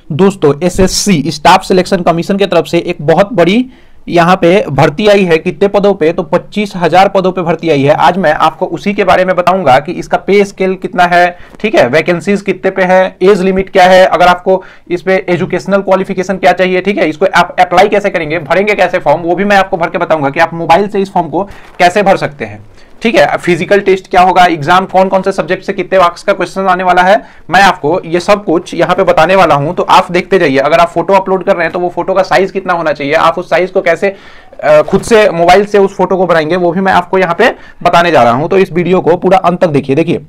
दोस्तों SSC staff selection commission की तरफ से एक बहुत बड़ी यहाँ पे भर्ती आई है। कितने पदों पे? तो 25,000 पदों पे भर्ती आई है। आज मैं आपको उसी के बारे में बताऊंगा कि इसका पे स्केल कितना है, ठीक है, वैकेंसीज कितने पे है, एज लिमिट क्या है, अगर आपको इस पे एजुकेशनल क्वालिफिकेशन क्या चाहिए, ठीक है, इसको आप अप्लाई कैसे करेंगे, भरेंगे कैसे फॉर्म, वो भी मैं आपको भर के बताऊंगा कि आप मोबाइल से इस फॉर्म को कैसे भर सकते हैं। ठीक है, फिजिकल टेस्ट क्या होगा, एग्जाम कौन कौन से सब्जेक्ट से कितने मार्क्स का क्वेश्चन आने वाला है, मैं आपको ये सब कुछ यहाँ पे बताने वाला हूं। तो आप देखते जाइए। अगर आप फोटो अपलोड कर रहे हैं तो वो फोटो का साइज कितना होना चाहिए, आप उस साइज को कैसे खुद से मोबाइल से उस फोटो को बनाएंगे, वो भी मैं आपको यहाँ पे बताने जा रहा हूं। तो इस वीडियो को पूरा अंत तक देखिए। देखिए,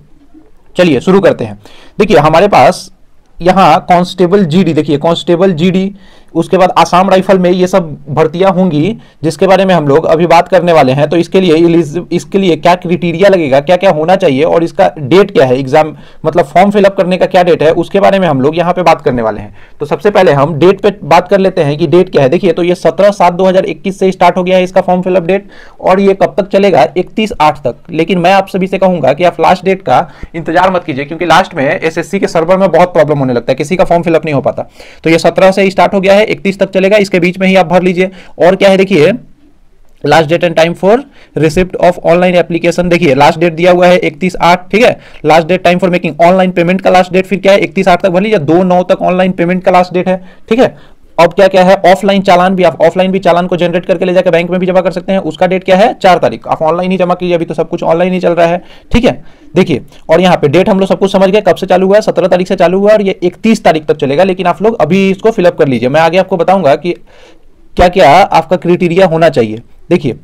चलिए शुरू करते हैं। देखिए हमारे पास यहाँ कांस्टेबल जीडी, देखिए कांस्टेबल जीडी, उसके बाद आसाम राइफल में ये सब भर्तियां होंगी जिसके बारे में हम लोग अभी बात करने वाले हैं। तो इसके लिए क्या क्राइटेरिया लगेगा, क्या क्या होना चाहिए और इसका डेट क्या है, एग्जाम मतलब फॉर्म फिलअप करने का क्या डेट है, उसके बारे में हम लोग यहाँ पे बात करने वाले हैं। तो सबसे पहले हम डेट पे बात कर लेते हैं कि डेट क्या है। देखिए तो ये 17/7/2021 से स्टार्ट हो गया है इसका फॉर्म फिलअप डेट, और ये कब तक चलेगा, 31/8 तक। लेकिन मैं आप सभी से कहूंगा कि आप लास्ट डेट का इंतजार मत कीजिए, क्योंकि लास्ट में एसएससी के सर्वर में बहुत प्रॉब्लम होने लगता है, किसी का फॉर्म फिलअप नहीं हो पाता। तो ये 17 से स्टार्ट हो गया है, 31 तक चलेगा, इसके बीच में ही आप भर लीजिए। और क्या है, देखिए last date and time for receipt of online application, देखिए लास्ट डेट दिया हुआ है 31/8, ठीक है। Last date time for making online payment का लास्ट डेट फिर क्या है, 31/8 तक भर लीजिए। 2/9 तक ऑनलाइन पेमेंट का लास्ट डेट है, ठीक है। अब क्या क्या है, ऑफलाइन चालान भी, आप ऑफलाइन भी चालान को जनरेट करके ले जाकर बैंक में भी जमा कर सकते हैं, उसका डेट क्या है, 4 तारीख। आप ऑनलाइन ही जमा कीजिए, अभी तो सब कुछ ऑनलाइन ही चल रहा है, ठीक है। देखिए और यहाँ पे डेट हम लोग सब कुछ समझ गए, कब से चालू हुआ है, 17 तारीख से चालू हुआ है और ये 31 तारीख तक चलेगा। लेकिन आप लोग अभी इसको फिलअप कर लीजिए, मैं आगे आपको बताऊंगा कि क्या क्या आपका क्राइटेरिया होना चाहिए। देखिए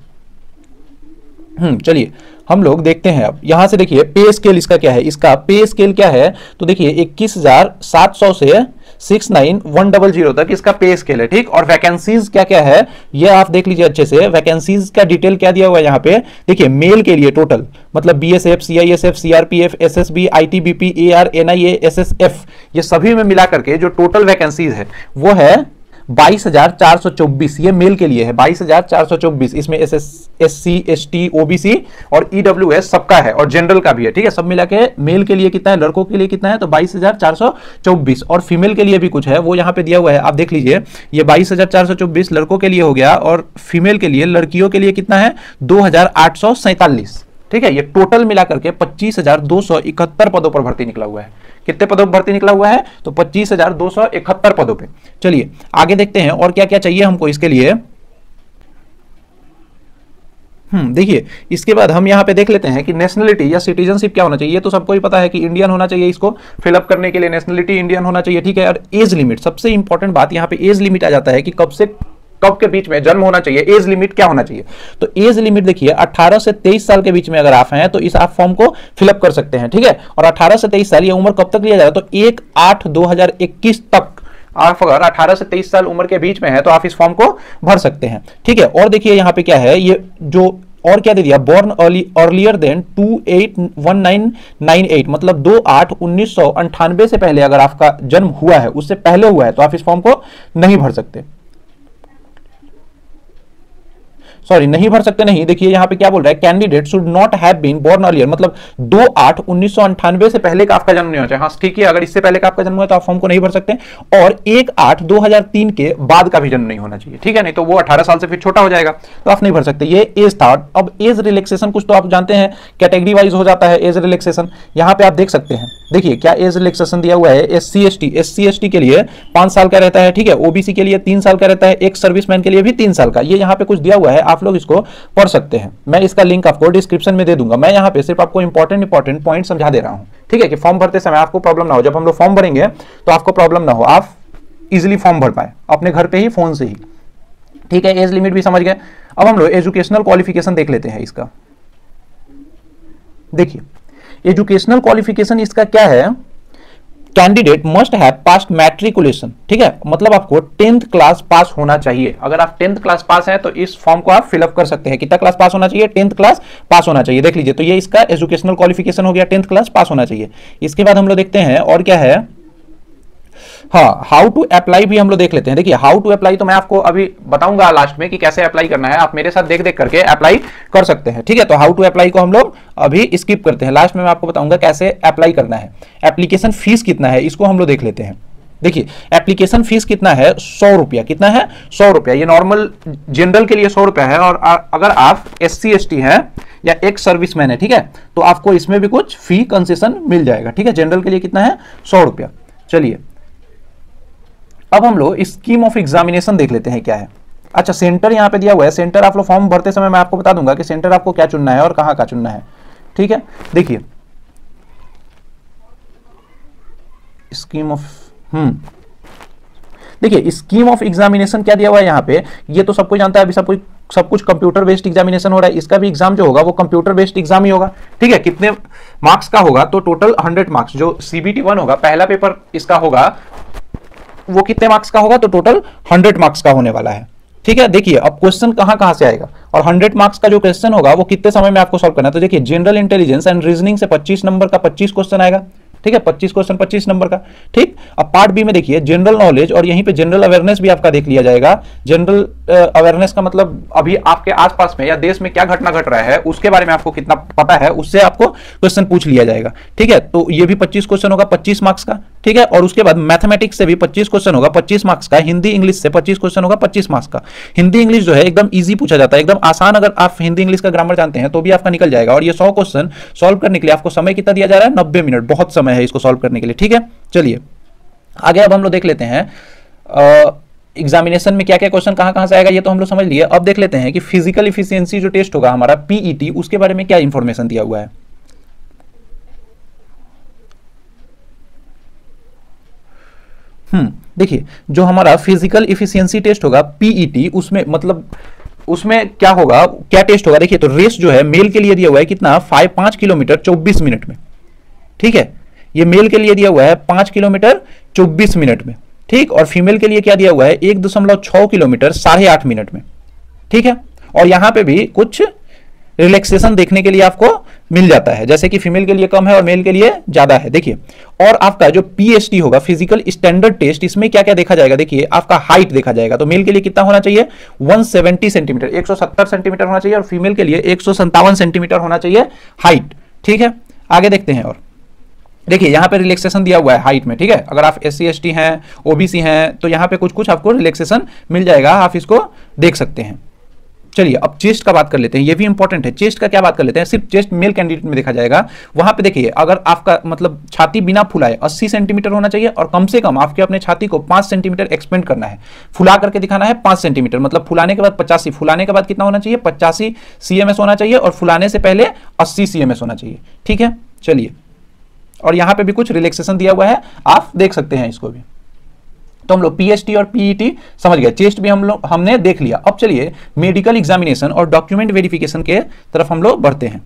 चलिए हम लोग देखते हैं। अब यहां से देखिए पे स्केल इसका क्या है, इसका पे स्केल क्या है। तो देखिए 21,700 से 69,100 तक इसका पे स्केल है, ठीक। और वैकेंसीज क्या क्या है ये आप देख लीजिए अच्छे से। वैकेंसीज का डिटेल क्या दिया हुआ है यहाँ पे, देखिए मेल के लिए टोटल मतलब BSF, CISF, CRPF, SSB, ITBP, AR, NIA, SSF, ये सभी में मिला करके जो टोटल वैकेंसीज है वो है 22,424। ये मेल के लिए है 22,424। इसमें एससी, एसटी, ओबीसी और ईडब्ल्यूएस सबका है और जनरल का भी है, ठीक है। सब मिला के मेल के लिए कितना है, लड़कों के लिए कितना है, तो 22,424। और फीमेल के लिए भी कुछ है, वो यहाँ पे दिया हुआ है, आप देख लीजिए। ये 22,424 लड़कों के लिए हो गया और फीमेल के लिए, लड़कियों के लिए कितना है, 2,847, ठीक है। ये टोटल मिलाकर के 25,271 पदों पर भर्ती निकला हुआ है। कितने पदों पर भर्ती निकला हुआ है, तो 25,271 पदों पे। चलिए आगे देखते हैं और क्या क्या चाहिए हमको इसके लिए। देखिए इसके बाद हम यहाँ पे देख लेते हैं कि नेशनलिटी या सिटीजनशिप क्या होना चाहिए। ये तो सबको ही पता है कि इंडियन होना चाहिए, इसको फिलअप करने के लिए नेशनलिटी इंडियन होना चाहिए, ठीक है। और एज लिमिट, सबसे इंपॉर्टेंट बात यहाँ पे एज लिमिट आ जाता है कि कब से कब के बीच में जन्म होना चाहिए, एज लिमिट क्या होना चाहिए। तो एज लिमिट देखिए 18 से 23 साल के बीच में अगर आप हैं तो इस आप फॉर्म को फिलअप कर सकते हैं, ठीक है। और 18 से 23 साल ये उम्र कब तक लिया जाएगा, तो 1/8/2021 तक आप अगर 18 से 23 साल उम्र के बीच में है तो आप इस फॉर्म को भर सकते हैं, ठीक है। और देखिए यहाँ पे क्या है, ये जो और क्या दे दिया, बॉर्न अर्लियर देन 281998, मतलब 2/8/1998 से पहले अगर आपका जन्म हुआ है, उससे पहले हुआ है तो आप इस फॉर्म को नहीं भर सकते, सॉरी नहीं भर सकते नहीं। देखिए यहाँ पे क्या बोल रहा है, candidate should not have been born earlier, मतलब 2/8/1998 से पहले का आपका जन्म नहीं होना चाहिए। हाँ ठीक है, अगर इससे पहले का आपका जन्म हुआ तो आप फॉर्म को नहीं भर सकते। और 1/8/2003 के बाद का भी जन्म नहीं होना चाहिए, ठीक है, नहीं तो वो 18 साल से फिर छोटा हो जाएगा तो आप नहीं भर सकते। ये एज था। अब एज रिलैक्सेशन कुछ तो आप जानते हैं, कैटेगरी वाइज हो जाता है एज रिलैक्सेशन। यहाँ पे आप देख सकते हैं, देखिए क्या एज रिलैक्सेशन दिया हुआ है। एससी एसटी के लिए 5 साल का रहता है, ठीक है। ओबीसी के लिए 3 साल का रहता है, एक सर्विसमैन के लिए भी 3 साल का। ये यहाँ पे कुछ दिया हुआ है, आप लोग इसको पढ़ सकते हैं। मैं इसका लिंक आपको डिस्क्रिप्शन में दे दूंगा। मैं यहाँ पे सिर्फ आपको इंपॉर्टेंट पॉइंट समझा दे रहा हूँ, ठीक है, कि फॉर्म भरते समय आपको प्रॉब्लम ना हो। जब हम लोग फॉर्म भरेंगे तो आपको प्रॉब्लम ना हो, आप इजीली फॉर्म भर पाए अपने घर पे ही, फोन से ही, ठीक है। एज लिमिट भी समझ गए। अब हम लोग एजुकेशनल क्वालिफिकेशन देख लेते हैं इसका। देखिए एजुकेशनल क्वालिफिकेशन इसका क्या है, candidate must have passed matriculation, ठीक है, मतलब आपको 10th क्लास पास होना चाहिए। अगर आप 10th क्लास पास हैं तो इस फॉर्म को आप फिलअप कर सकते हैं। कितना क्लास पास होना चाहिए, 10th क्लास पास होना चाहिए। देख लीजिए, तो ये इसका एजुकेशनल क्वालिफिकेशन हो गया, 10th क्लास पास होना चाहिए। इसके बाद हम लोग देखते हैं और क्या है, हाँ हाउ टू अप्लाई भी हम लोग देख लेते हैं। देखिए हाउ टू अप्लाई तो मैं आपको अभी बताऊंगा लास्ट में कि कैसे अप्लाई करना है, आप मेरे साथ देख देख करके अप्लाई कर सकते हैं, ठीक है। तो हाउ टू अप्लाई को हम लोग अभी स्किप करते हैं, लास्ट में मैं आपको बताऊंगा कैसे अप्लाई करना है। एप्लीकेशन फीस कितना है इसको हम लोग देख लेते हैं। देखिए एप्लीकेशन फीस कितना है, 100 रुपया। कितना है, 100 रुपया। ये नॉर्मल जनरल के लिए 100 रुपया है, और अगर आप SC/ST हैं या एक्स सर्विसमैन है, ठीक है, तो आपको इसमें भी कुछ फी कंसेशन मिल जाएगा। ठीक है, जनरल के लिए कितना है, 100 रुपया। चलिए अब हम लोग स्कीम ऑफ एग्जामिनेशन देख लेते हैं क्या है। अच्छा, सेंटर यहां पे दिया हुआ है। सेंटर आप लोग फॉर्म भरते समय मैं आपको बता दूंगा कि सेंटर आपको क्या चुनना है और कहां का चुनना है। ठीक है, देखिए स्कीम ऑफ देखिए स्कीम ऑफ एग्जामिनेशन क्या दिया हुआ है यहाँ पे, ये तो सबको जानता है। अभी सब कुछ कंप्यूटर बेस्ड एग्जामिनेशन हो रहा है। इसका भी एग्जाम जो होगा वो कंप्यूटर बेस्ड एग्जाम ही होगा। ठीक है, कितने मार्क्स का होगा, तो टोटल 100 मार्क्स। जो CBT 1 होगा, पहला पेपर इसका होगा, वो कितने मार्क्स का होगा, तो टोटल 100 मार्क्स का होने वाला है। ठीक है, देखिए अब क्वेश्चन कहां से आएगा, और 100 मार्क्स का जो क्वेश्चन होगा वो कितने समय में आपको सॉल्व करना है। तो देखिए जनरल इंटेलिजेंस एंड रीजनिंग से 25 नंबर का 25 क्वेश्चन आएगा। ठीक है, 25 क्वेश्चन 25 नंबर का। ठीक, अब पार्ट बी में देखिए जनरल नॉलेज, और यहीं पे जनरल अवेयरनेस भी आपका देख लिया जाएगा। जनरल अवेयरनेस का मतलब अभी आपके आसपास में या देश में क्या घटना घट रहा है उसके बारे में आपको कितना पता है, उससे आपको क्वेश्चन पूछ लिया जाएगा। ठीक है, तो ये भी 25 क्वेश्चन होगा 25 मार्क्स का। ठीक है, और उसके बाद मैथमेटिक्स से भी 25 क्वेश्चन होगा 25 मार्क्स का। हिंदी इंग्लिश से 25 क्वेश्चन होगा 25 मार्क्स का। हिंदी इंग्लिश जो है एकदम ईजी पूछा जाता है, एकदम आसान। अगर आप हिंदी इंग्लिश का ग्रामर जानते हैं तो भी आपका निकल जाएगा। और ये 100 क्वेश्चन सॉल्व करने के लिए आपको समय कितना दिया जा रहा है, 90 मिनट। बहुत समय है इसको सॉल्व करने के लिए। ठीक है, चलिए आगे अब हम लोग देख लेते हैं एग्जामिनेशन में क्या क्या क्वेश्चन कहां से आएगा, ये तो हम लोग समझ लिए। अब देख लेते हैं कि फिजिकल इफिशियंसी जो टेस्ट होगा हमारा PET, उसके बारे में क्या इंफॉर्मेशन दिया हुआ है। देखिए जो हमारा फिजिकल इफिशियंसी टेस्ट होगा PET, उसमें मतलब उसमें क्या होगा, क्या टेस्ट होगा। देखिए तो रेस जो है मेल के लिए दिया हुआ है कितना, 5 किलोमीटर 24 मिनट में। ठीक है, ये मेल के लिए दिया हुआ है 5 किलोमीटर 24 मिनट में। ठीक, और फीमेल के लिए क्या दिया हुआ है, 1.6 किलोमीटर 8.5 मिनट में। ठीक है, और यहां पे भी कुछ रिलैक्सेशन देखने के लिए आपको मिल जाता है, जैसे कि फीमेल के लिए कम है और मेल के लिए ज्यादा है। देखिए, और आपका जो PST होगा फिजिकल स्टैंडर्ड टेस्ट, इसमें क्या क्या देखा जाएगा, देखिए आपका हाइट देखा जाएगा। तो मेल के लिए कितना होना चाहिए, 170 सेंटीमीटर 170 सेंटीमीटर होना चाहिए, और फीमेल के लिए 157 सेंटीमीटर होना चाहिए हाइट। ठीक है, आगे देखते हैं। और देखिए यहां पे रिलैक्सेशन दिया हुआ है हाइट में। ठीक है, अगर आप SC/ST हैं, OBC हैं, तो यहां पे कुछ कुछ आपको रिलैक्सेशन मिल जाएगा, आप इसको देख सकते हैं। चलिए अब चेस्ट का बात कर लेते हैं, ये भी इंपॉर्टेंट है। चेस्ट का क्या बात कर लेते हैं, सिर्फ चेस्ट मेल कैंडिडेट में देखा जाएगा। वहां पे देखिए अगर आपका मतलब छाती बिना फुलाए 80 सेंटीमीटर होना चाहिए, और कम से कम आपके अपने छाती को 5 सेंटीमीटर एक्सपेंड करना है, फुला करके दिखाना है 5 सेंटीमीटर, मतलब फुलाने के बाद 85, फुलाने के बाद कितना होना चाहिए, 85 CMS होना चाहिए, और फुलाने से पहले 80 CMS होना चाहिए। ठीक है, चलिए, और यहां पे भी कुछ रिलैक्सेशन दिया हुआ है, आप देख सकते हैं इसको भी। तो हम लोग PST और PET समझ गए, चेस्ट भी हमने देख लिया। अब चलिए मेडिकल एग्जामिनेशन और डॉक्यूमेंट वेरिफिकेशन के तरफ हम लोग बढ़ते हैं।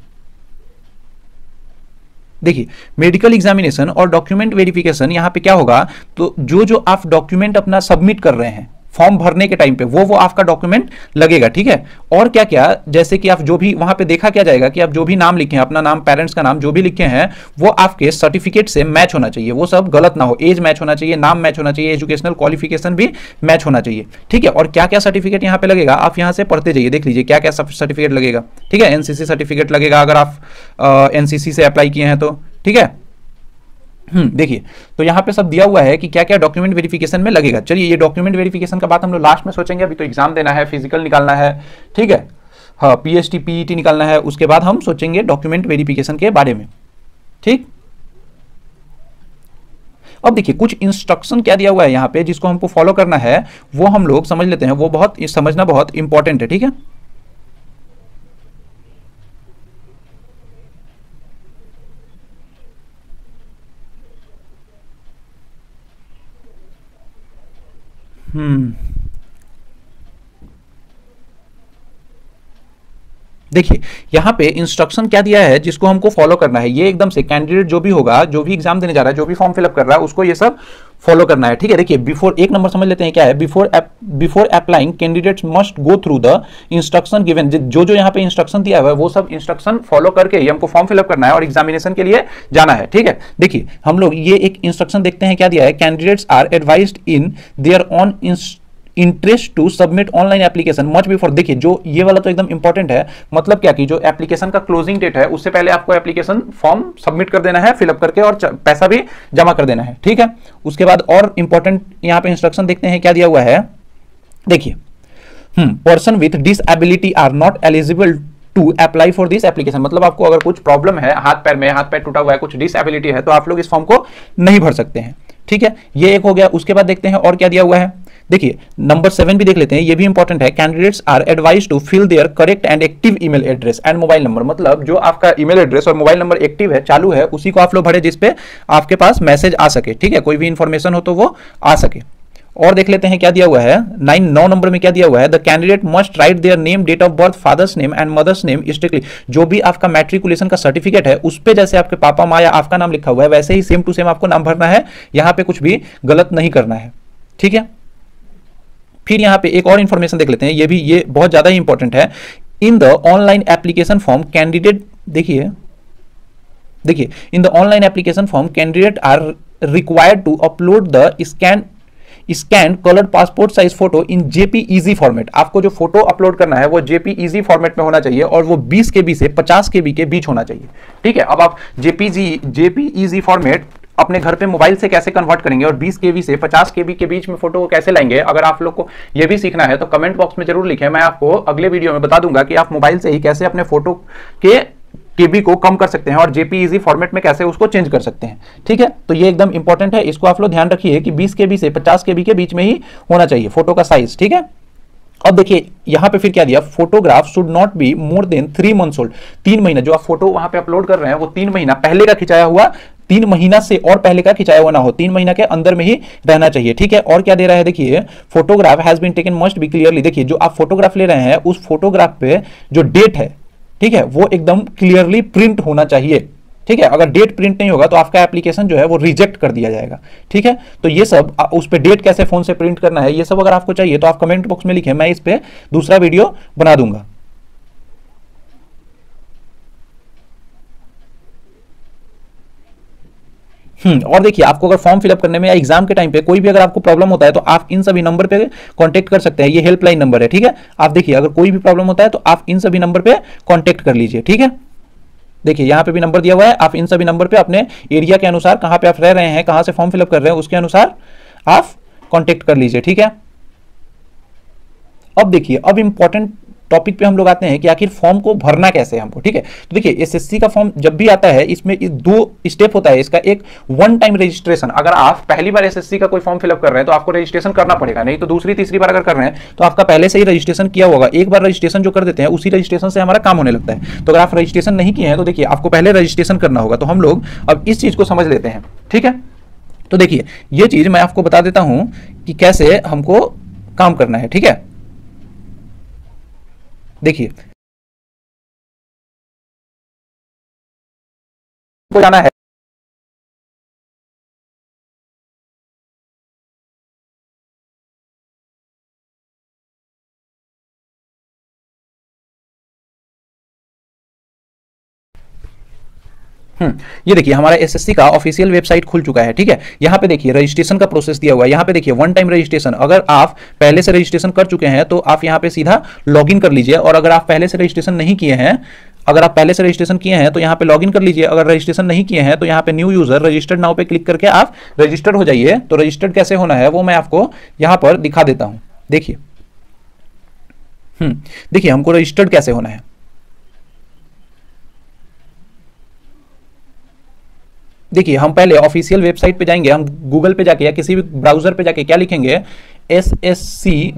देखिए मेडिकल एग्जामिनेशन और डॉक्यूमेंट वेरिफिकेशन यहां पे क्या होगा, तो जो आप डॉक्यूमेंट अपना सबमिट कर रहे हैं फॉर्म भरने के टाइम पे, वो आपका डॉक्यूमेंट लगेगा। ठीक है, और क्या क्या, जैसे कि आप जो भी वहां पे देखा क्या जाएगा कि आप जो भी नाम लिखे हैं, अपना नाम, पेरेंट्स का नाम जो भी लिखे हैं, वो आपके सर्टिफिकेट से मैच होना चाहिए, वो सब गलत ना हो। एज मैच होना चाहिए, नाम मैच होना चाहिए, एजुकेशनल क्वालिफिकेशन भी मैच होना चाहिए। ठीक है, और क्या क्या सर्टिफिकेट यहाँ पे लगेगा, आप यहाँ से पढ़ते जाइए, देख लीजिए क्या क्या सर्टिफिकेट लगेगा। ठीक है, NCC सर्टिफिकेट लगेगा अगर आप NCC से अप्लाई किए हैं तो। ठीक है, देखिए तो यहां पे सब दिया हुआ है कि क्या क्या डॉक्यूमेंट वेरिफिकेशन में लगेगा। चलिए ये डॉक्यूमेंट वेरिफिकेशन का बात हम लोग लास्ट में सोचेंगे, अभी तो एग्जाम देना है, फिजिकल निकालना है। ठीक है, हाँ PST PET निकालना है, उसके बाद हम सोचेंगे डॉक्यूमेंट वेरिफिकेशन के बारे में। ठीक, अब देखिए कुछ इंस्ट्रक्शन क्या दिया हुआ है यहाँ पे जिसको हमको फॉलो करना है, वो हम लोग समझ लेते हैं, वो बहुत समझना बहुत इंपॉर्टेंट है। ठीक है, देखिए यहां पे इंस्ट्रक्शन क्या दिया है जिसको हमको फॉलो करना है। ये एकदम से कैंडिडेट जो भी होगा, जो भी एग्जाम देने जा रहा है, जो भी फॉर्म फिलअप कर रहा है, उसको ये सब फॉलो करना है। ठीक है, देखिए बिफोर, एक नंबर समझ लेते हैं क्या है, before applying candidates must go through the instruction given. जो यहाँ पे इंस्ट्रक्शन दिया हुआ है वो सब इंस्ट्रक्शन फॉलो करके ही हमको फॉर्म फिलअप करना है और एग्जामिनेशन के लिए जाना है। ठीक है, देखिए हम लोग ये एक इंस्ट्रक्शन देखते हैं क्या दिया है, candidates are advised in their own interest to submit online application much before. देखिए जो ये वाला तो एकदम इंपॉर्टेंट है, मतलब क्या कि जो एप्लीकेशन का क्लोजिंग डेट है उससे पहले आपको एप्लीकेशन फॉर्म सबमिट कर देना है फिलअप करके, और पैसा भी जमा कर देना है, ठीक है। उसके बाद और इंपॉर्टेंट यहां पे इंस्ट्रक्शन देखते हैं क्या दिया हुआ है। देखिए person with disability are not eligible to apply for this application, मतलब आपको अगर कुछ प्रॉब्लम है, हाथ पैर टूटा हुआ है, कुछ डिसएबिलिटी है, तो आप लोग इस फॉर्म को नहीं भर सकते हैं, ठीक है। ये एक हो गया। उसके बाद देखते हैं और क्या दिया हुआ है। देखिए नंबर 7 भी देख लेते हैं, ये भी इंपॉर्टेंट है। Candidates are advise to fill their correct and active email address and mobile number, मतलब जो आपका ईमेल एड्रेस और मोबाइल नंबर एक्टिव है, चालू है, उसी को आप लोग भरे जिसपे आपके पास मैसेज आ सके, ठीक है, कोई भी इंफॉर्मेशन हो तो वो आ सके। और देख लेते हैं क्या दिया हुआ है। 9 नंबर में क्या दिया हुआ है। The candidate must write their name, date of birth, father's name and mother's name strictly. जो भी आपका मैट्रिकुलेशन का सर्टिफिकेट है उस पे जैसे आपके पापा माँ या आपका नाम लिखा हुआ है वैसे ही सेम टू सेम आपको नाम भरना है, यहां पे कुछ भी गलत नहीं करना है, ठीक है। फिर यहां पे एक और इंफॉर्मेशन देख लेते हैं, ये बहुत ज्यादा ही इंपॉर्टेंट है। In the online application form candidate, देखिए in the online application form candidate are required to upload the scan coloured passport size photo in JPEG format. आपको जो फोटो अपलोड करना है वो जेपीईजी फॉर्मेट में होना चाहिए और वो 20 केबी से 50 केबी के बीच होना चाहिए, ठीक है। अब आप जेपीईजी फॉर्मेट अपने घर पे मोबाइल से कैसे कन्वर्ट करेंगे और 20 केबी से 50 केबी के बीच में फोटो को कैसे लाएंगे, अगर आप लोग को ये भी सीखना है तो कमेंट बॉक्स में जरूर लिखें, मैं आपको अगले वीडियो में बता दूंगा कि आप मोबाइल से ही कैसे अपने फोटो के केबी को कम कर सकते हैं और जेपीईजी फॉर्मेट में कैसे उसको चेंज कर सकते हैं, ठीक है। तो ये एकदम इंपॉर्टेंट है, इसको आप लोग ध्यान रखिए कि 20 केबी से 50 केबी के बीच में ही होना चाहिए फोटो का साइज, ठीक है। अब देखिए यहां पे फिर क्या दिया, photograph should not be more than 3 months old. 3 महीना जो आप फोटो वहां पे अपलोड कर रहे हैं वो 3 महीना पहले का खिंचाया हुआ, 3 महीना से और पहले का खिंचाया हुआ ना हो, 3 महीना के अंदर में ही रहना चाहिए, ठीक है। और क्या दे रहा है, देखिए photograph has been taken must be clearly. देखिए जो आप फोटोग्राफ ले रहे हैं उस फोटोग्राफ पे जो डेट है, ठीक है, वो एकदम क्लियरली प्रिंट होना चाहिए, ठीक है। अगर डेट प्रिंट नहीं होगा तो आपका एप्लीकेशन जो है वो रिजेक्ट कर दिया जाएगा, ठीक है। तो ये सब उस पे डेट कैसे फोन से प्रिंट करना है, ये सब अगर आपको चाहिए तो आप कमेंट बॉक्स में लिखें, मैं इस पे दूसरा वीडियो बना दूंगा। और देखिए आपको अगर फॉर्म फिलअप करने में या एग्जाम के टाइम पे कोई भी अगर आपको प्रॉब्लम होता है तो आप इन सभी नंबर पे कांटेक्ट कर सकते हैं, ये हेल्पलाइन नंबर है, ठीक है। आप देखिए अगर कोई भी प्रॉब्लम होता है तो आप इन सभी नंबर पे कांटेक्ट कर लीजिए, ठीक है। देखिए यहां पे भी नंबर दिया हुआ है, आप इन सभी नंबर पे अपने एरिया के अनुसार, कहां पे आप रह रहे हैं, कहां से फॉर्म फिलअप कर रहे हैं, उसके अनुसार आप कांटेक्ट कर लीजिए, ठीक है। अब देखिए अब इंपॉर्टेंट टॉपिक पे हम लोग आते हैं कि आखिर फॉर्म को भरना कैसे है हमको, ठीक है। तो देखिए एसएससी का फॉर्म जब भी आता है इसमें 2 स्टेप होता है इसका। एक वन टाइम रजिस्ट्रेशन, अगर आप पहली बार एसएससी का कोई फॉर्म फिलअप कर रहे हैं तो आपको रजिस्ट्रेशन करना पड़ेगा, नहीं तो दूसरी तीसरी बार अगर कर रहे हैं तो आपका पहले से ही रजिस्ट्रेशन किया होगा। एक बार रजिस्ट्रेशन जो कर देते हैं उसी रजिस्ट्रेशन से हमारा काम होने लगता है। तो अगर आप रजिस्ट्रेशन नहीं किए हैं तो देखिए आपको पहले रजिस्ट्रेशन करना होगा। तो हम लोग अब इस चीज को समझ लेते हैं, ठीक है। तो देखिए ये चीज मैं आपको बता देता हूं कि कैसे हमको काम करना है, ठीक है। देखिए को जाना है ये देखिए हमारा एसएससी का ऑफिशियल वेबसाइट खुल चुका है, ठीक है। यहाँ पे देखिए रजिस्ट्रेशन का प्रोसेस दिया हुआ है, यहाँ पे देखिए वन टाइम रजिस्ट्रेशन। अगर आप पहले से रजिस्ट्रेशन कर चुके हैं तो आप यहाँ पे सीधा लॉगिन कर लीजिए, और अगर आप पहले से रजिस्ट्रेशन नहीं किए हैं, अगर आप पहले से रजिस्ट्रेशन किए हैं तो यहाँ पे लॉगिन कर लीजिए। अगर रजिस्ट्रेशन नहीं किए हैं तो यहाँ पे न्यू यूजर रजिस्टर्ड नाउ पे क्लिक करके आप रजिस्टर्ड हो जाइए। तो रजिस्टर्ड कैसे होना है वो मैं आपको यहाँ पर दिखा देता हूँ। देखिए देखिए हमको रजिस्टर्ड कैसे होना है। देखिए हम पहले ऑफिशियल वेबसाइट पे जाएंगे, हम गूगल पे जाके या किसी भी ब्राउजर पे जाके क्या लिखेंगे, ssc.nic.in,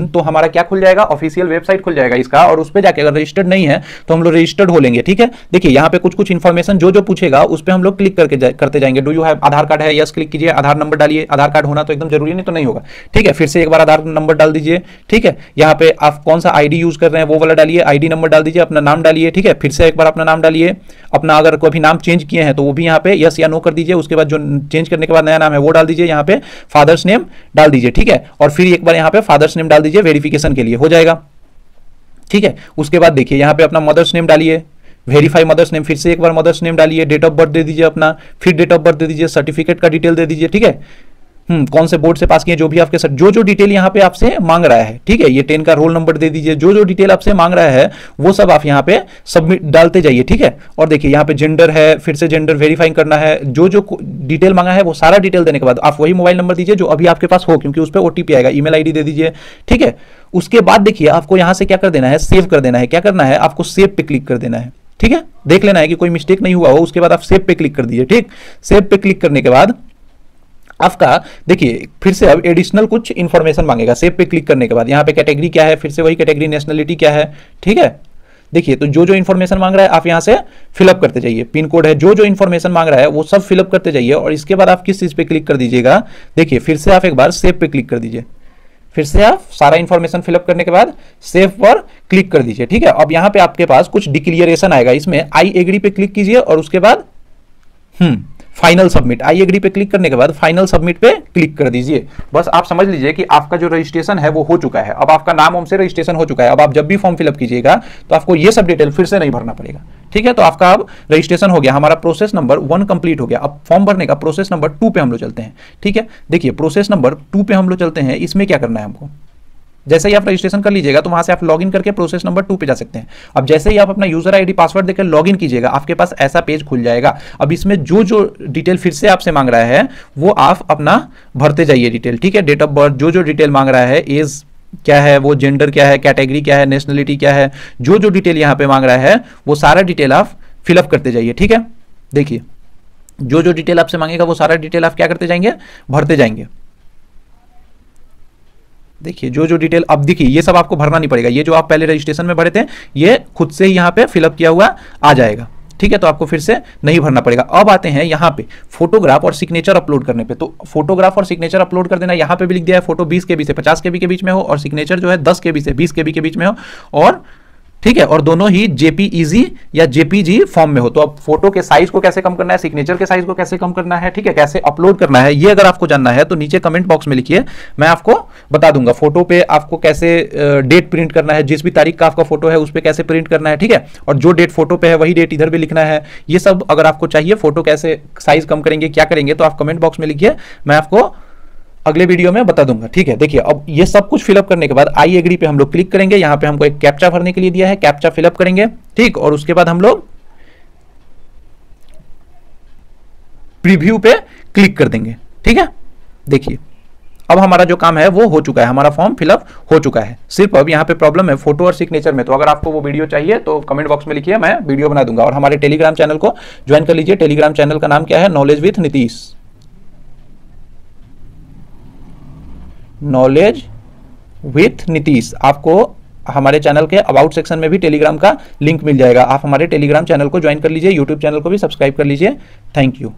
तो हमारा क्या खुल जाएगा, ऑफिशियल वेबसाइट खुल जाएगा इसका। और उस पे जाके अगर रजिस्टर्ड नहीं है तो हम लोग रजिस्टर्ड हो लेंगे, ठीक है। देखिए यहाँ पे कुछ कुछ इन्फॉर्मेशन जो पूछेगा उस पे हम लोग क्लिक करके करते जाएंगे। Do you have Aadhaar card है, यस क्लिक कीजिए, आधार नंबर डालिए। आधार कार्ड होना तो एकदम जरूरी नहीं तो नहीं होगा, ठीक है। फिर से एक बार आधार नंबर डाल दीजिए, ठीक है। यहाँ पे आप कौन सा आईडी यूज कर रहे हैं वो वाला डालिए, आईडी नंबर डाल दीजिए, अपना नाम डालिए, ठीक है। फिर से एक बार अपना नाम डालिए, अपना अगर कोई भी नाम चेंज किए हैं तो वो भी यहाँ पे यस या नो कर दीजिए। उसके बाद जो चेंज करने के बाद नया नाम है वो डाल दीजिए, यहाँ पे फादर्स नेम डाल दीजिए, ठीक है। और फिर एक बार यहाँ पे फादर्स नेम डाल दीजिए, वेरिफिकेशन के लिए हो जाएगा, ठीक है। उसके बाद देखिए यहाँ पे अपना मदर्स नेम डालिए, वेरीफाई मदर्स नेम, फिर से एक बार मदर्स नेम डालिए, डेट ऑफ बर्थ दे दीजिए अपना, फिर डेट ऑफ बर्थ दे दीजिए, सर्टिफिकेट का डिटेल दे दीजिए, ठीक है। कौन से बोर्ड से पास किए, जो भी आपके जो जो डिटेल यहाँ पे आपसे मांग रहा है, ठीक है, ये 10 का रोल नंबर दे दीजिए, जो जो डिटेल आपसे मांग रहा है वो सब आप यहाँ पे सबमिट डालते जाइए, ठीक है। और देखिए यहाँ पे जेंडर है, फिर से जेंडर वेरीफाई करना है, जो जो डिटेल मांगा है वो सारा डिटेल देने के बाद आप वही मोबाइल नंबर दीजिए जो अभी आपके पास हो, क्योंकि उस पर ओटीपी आएगा, ईमेल आईडी दे दीजिए, ठीक है। उसके बाद देखिए आपको यहाँ से क्या कर देना है, सेव कर देना है। क्या करना है, आपको सेव पे क्लिक कर देना है, ठीक है। देख लेना है कि कोई मिस्टेक नहीं हुआ हो, उसके बाद आप सेव पे क्लिक कर दीजिए, ठीक। सेव पे क्लिक करने के बाद आपका देखिए फिर से अब एडिशनल कुछ इंफॉर्मेशन मांगेगा। सेव पे क्लिक करने के बाद यहाँ पे कैटेगरी क्या है, फिर से वही कैटेगरी, नेशनलिटी क्या है, ठीक है। देखिए तो जो जो इन्फॉर्मेशन मांग रहा है आप यहाँ से फिलअप करते जाइए, पिन कोड है, जो जो इन्फॉर्मेशन मांग रहा है वो सब फिलअप करते जाइए। और इसके बाद आप किस चीज पे क्लिक कर दीजिएगा, देखिए फिर से आप एक बार सेव पे क्लिक कर दीजिए। फिर से आप सारा इंफॉर्मेशन फिलअप करने के बाद सेव पर क्लिक कर दीजिए, ठीक है। अब यहाँ पे आपके पास कुछ डिक्लेरेशन आएगा, इसमें आई एग्री पे क्लिक कीजिए और उसके बाद फाइनल सबमिट, आई एग्री पे क्लिक करने के बाद फाइनल सबमिट पे क्लिक कर दीजिए। बस आप समझ लीजिए कि आपका जो रजिस्ट्रेशन है वो हो चुका है। अब आपका नाम से रजिस्ट्रेशन हो चुका है। अब आप जब भी फॉर्म फिलअप कीजिएगा तो आपको ये सब डिटेल फिर से नहीं भरना पड़ेगा, ठीक है। तो आपका अब रजिस्ट्रेशन हो गया, हमारा प्रोसेस नंबर 1 कंप्लीट हो गया। अब फॉर्म भरने का प्रोसेस नंबर 2 पे हम लोग चलते हैं, ठीक है। देखिए प्रोसेस नंबर 2 पे हम लोग चलते हैं। इसमें क्या करना है हमको, जैसे ही आप रजिस्ट्रेशन कर लीजिएगा तो वहां से आप लॉगिन करके प्रोसेस नंबर 2 पे जा सकते हैं। अब जैसे ही आप अपना यूजर आईडी पासवर्ड देकर लॉगिन कीजिएगा आपके पास ऐसा पेज खुल जाएगा। अब इसमें जो जो डिटेल फिर से आपसे मांग रहा है वो आप अपना भरते जाइए डिटेल, ठीक है। डेट ऑफ बर्थ, जो जो डिटेल मांग रहा है, एज क्या है, वो जेंडर क्या है, कैटेगरी क्या है, नेशनलिटी क्या है, जो जो डिटेल यहाँ पे मांग रहा है वो सारा डिटेल आप फिलअप करते जाइए, ठीक है। देखिए जो जो डिटेल आपसे मांगेगा वो सारा डिटेल आप क्या करते जाएंगे, भरते जाएंगे। देखिए जो जो डिटेल, अब देखिए ये सब आपको भरना नहीं पड़ेगा, ये जो आप पहले रजिस्ट्रेशन में भरे थे ये खुद से ही यहाँ पे फिलअप किया हुआ आ जाएगा, ठीक है। तो आपको फिर से नहीं भरना पड़ेगा। अब आते हैं यहाँ पे फोटोग्राफ और सिग्नेचर अपलोड करने पे। तो फोटोग्राफ और सिग्नेचर अपलोड कर देना, यहाँ पे भी लिख दिया है फोटो 20 KB से 50 KB के बीच में हो और सिग्नेचर जो है 10 KB से 20 KB के बीच में हो, और ठीक है, और दोनों ही JPEG या JPG फॉर्म में हो। तो अब फोटो के साइज को कैसे कम करना है, सिग्नेचर के साइज को कैसे कम करना है, ठीक है, कैसे अपलोड करना है, ये अगर आपको जानना है तो नीचे कमेंट बॉक्स में लिखिए, मैं आपको बता दूंगा। फोटो पे आपको कैसे डेट प्रिंट करना है, जिस भी तारीख का आपका फोटो है उस पर कैसे प्रिंट करना है, ठीक है। और जो डेट फोटो पे है वही डेट इधर भी लिखना है। ये सब अगर आपको चाहिए, फोटो कैसे साइज कम करेंगे, क्या करेंगे, तो आप कमेंट बॉक्स में लिखिए, मैं आपको अगले वीडियो में बता दूंगा, ठीक है। देखिए अब ये सब कुछ फिलअप करने के बाद आई एग्री पे हम लोग क्लिक करेंगे। यहाँ पे हमको एक कैप्चा भरने के लिए दिया है, कैप्चा फिलअप करेंगे, ठीक। और उसके बाद हम लोग प्रीव्यू पे क्लिक कर देंगे, ठीक है। देखिए अब हमारा जो काम है वो हो चुका है, हमारा फॉर्म फिलअप हो चुका है। सिर्फ अब यहाँ पे प्रॉब्लम है फोटो और सिग्नेचर में। तो अगर आपको वो वीडियो चाहिए तो कमेंट बॉक्स में लिखिए, मैं वीडियो बना दूंगा। और हमारे टेलीग्राम चैनल को ज्वाइन कर लीजिए। टेलीग्राम चैनल का नाम क्या है, knowledge with Nitish, knowledge with Nitish. आपको हमारे चैनल के अबाउट सेक्शन में भी टेलीग्राम का लिंक मिल जाएगा। आप हमारे टेलीग्राम चैनल को ज्वाइन कर लीजिए, यूट्यूब चैनल को भी सब्सक्राइब कर लीजिए। Thank you.